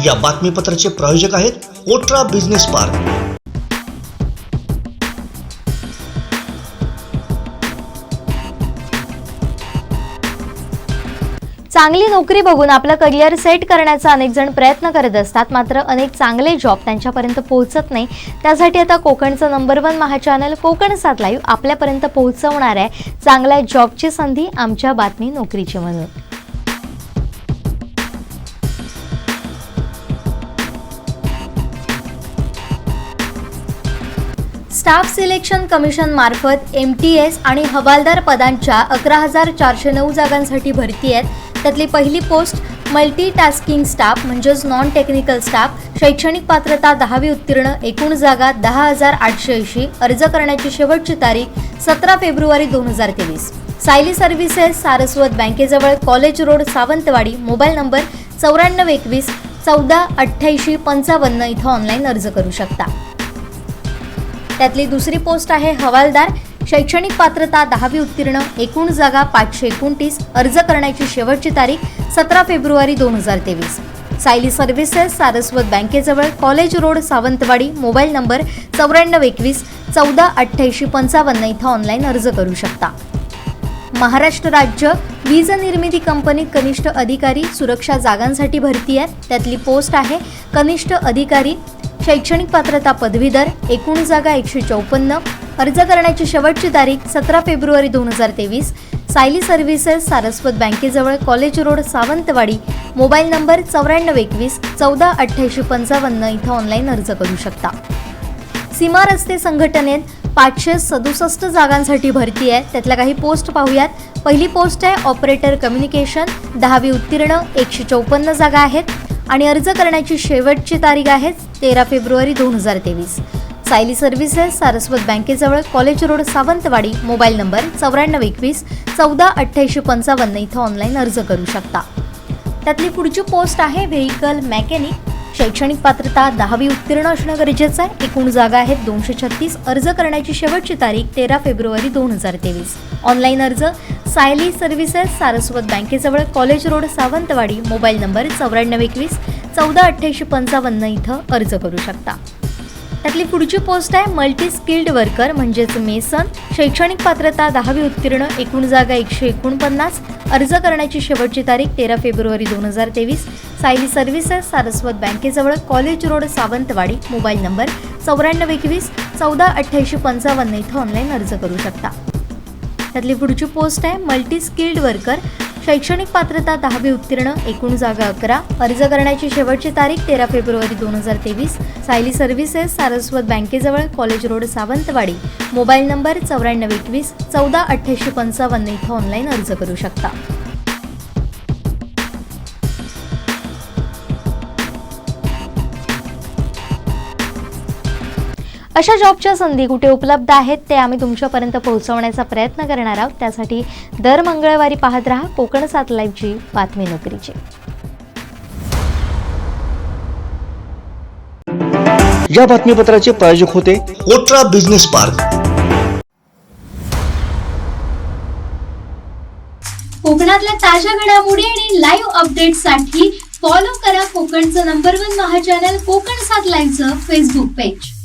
या बातमीपत्राचे प्रायोजक आहेत ओट्रा बिझनेस पार्क। चांगली नोकरी बघून आपलं करिअर सेट करण्याचा अनेक जण प्रयत्न करत असतात, मात्र अनेक चांगले जॉब त्यांच्यापर्यंत पोहोचत नाही। त्यासाठी आता कोकणचं नंबर 1 महाचॅनल कोकण 7 लाईव्ह आपल्यापर्यंत पोहोचवणार आहे चांगल्या जॉबची संधी आमच्या बातमी नोकरीची म्हणून। स्टाफ सिलेक्शन कमिशन मार्फत MTS आणि हवालदार पदांच्या 11,409 जागांसाठी भरती आहेत। त्यातली पहिली पोस्ट मल्टीटास्किंग स्टाफ म्हणजेच नॉन टेक्निकल स्टाफ, शैक्षणिक पात्रता 10वी उत्तीर्ण, एकूण जागा 10,880, अर्ज करण्याची शेवटची तारीख 17 फेब्रुवारी 2023। सायली सर्व्हिसेस, सारस्वत बँकेजवळ, college road, Sawantwadi, mobile number 9421 14 88 55 इथं ऑनलाईन अर्ज करू शकता। त्यातली दुसरी पोस्ट आहे हवालदार, शैक्षणिक पात्रता 10वी उत्तीर्ण, एकूण जागा 529, अर्ज करण्याची शेवटची तारीख 17 फेब्रुवारी 2023। सायली सर्व्हिसेस, सारस्वत बँकेजवळ, college road, Sawantwadi, mobile number 9421 14 88 55 इथं ऑनलाईन अर्ज करू शकता। महाराष्ट्र राज्य वीज निर्मिती कंपनीत कनिष्ठ अधिकारी सुरक्षा जागांसाठी भरती आहे। त्यातली पोस्ट आहे कनिष्ठ अधिकारी, शैक्षणिक पात्रता पदवीधर, एकूण जागा 154, अर्ज करण्याची शेवटची तारीख 17 फेब्रुवारी 2023। सायली सर्व्हिसेस, सारस्वत बँकेजवळ, college road, Sawantwadi, mobile number 9421 14 88 55 इथं ऑनलाईन अर्ज करू शकता। सीमा रस्ते संघटनेत 567 जागांसाठी भरती आहे। त्यातल्या काही पोस्ट पाहूयात। पहिली पोस्ट आहे ऑपरेटर कम्युनिकेशन, 10वी उत्तीर्ण, 154 जागा आहेत आणि अर्ज करण्याची शेवटची तारीख आहे 13 फेब्रुवारी 2023। सायली सर्व्हिसेस, सारस्वत बँकेजवळ, college road, Sawantwadi, mobile number 9421 14 88 55 इथं ऑनलाईन अर्ज करू शकता। त्यातली पुढची पोस्ट आहे व्हेइकल मेकॅनिक, शैक्षणिक पात्रता 10वी उत्तीर्ण असणं गरजेचं आहे, एकूण जागा आहेत 236, अर्ज करण्याची शेवटची तारीख 13 फेब्रुवारी 2023। ऑनलाईन अर्ज सायली सर्व्हिसेस, सारस्वत बँकेजवळ, college road, Sawantwadi, mobile number 9421 14 88 55 इथं अर्ज करू शकता। त्यातली पुढची पोस्ट आहे मल्टी स्किल्ड वर्कर म्हणजेच मेसन, शैक्षणिक पात्रता 10वी उत्तीर्ण, एकूण जागा 149, अर्ज करण्याची शेवटची तारीख 13 फेब्रुवारी 2023। सायली सर्व्हिसेस, सारस्वत बँकेजवळ, college road, Sawantwadi, mobile number 9421 14 88 55 इथं ऑनलाईन अर्ज करू शकता। त्यातली पुढची पोस्ट आहे मल्टी स्किल्ड वर्कर, शैक्षणिक पात्रता 10वी उत्तीर्ण, एकूण जागा 11, अर्ज करण्याची शेवटची तारीख 13 फेब्रुवारी 2023। सायली सर्व्हिसेस, सारस्वत बँकेजवळ, college road, Sawantwadi, mobile number 9421 14 88 55 इथं ऑनलाईन अर्ज करू शकता। अशा जॉबच्या संधी कुठे उपलब्ध आहेत ते आम्ही तुमच्यापर्यंत पोहोचवण्याचा प्रयत्न करणार आहोत। त्यासाठी दर मंगळवारी पाहत रहा कोकण 7 लाईव्हची बातमी नोकरीची। या बातमीपत्राचे प्रायोजक होते ओट्रा बिझनेस पार्क। कोकणातल्या ताज्या घडामोडी आणि लाईव्ह अपडेट्ससाठी फॉलो करा कोकणचं नंबर 1 महाचॅनल कोकण 7 लाईव्हचं फेसबुक पेज।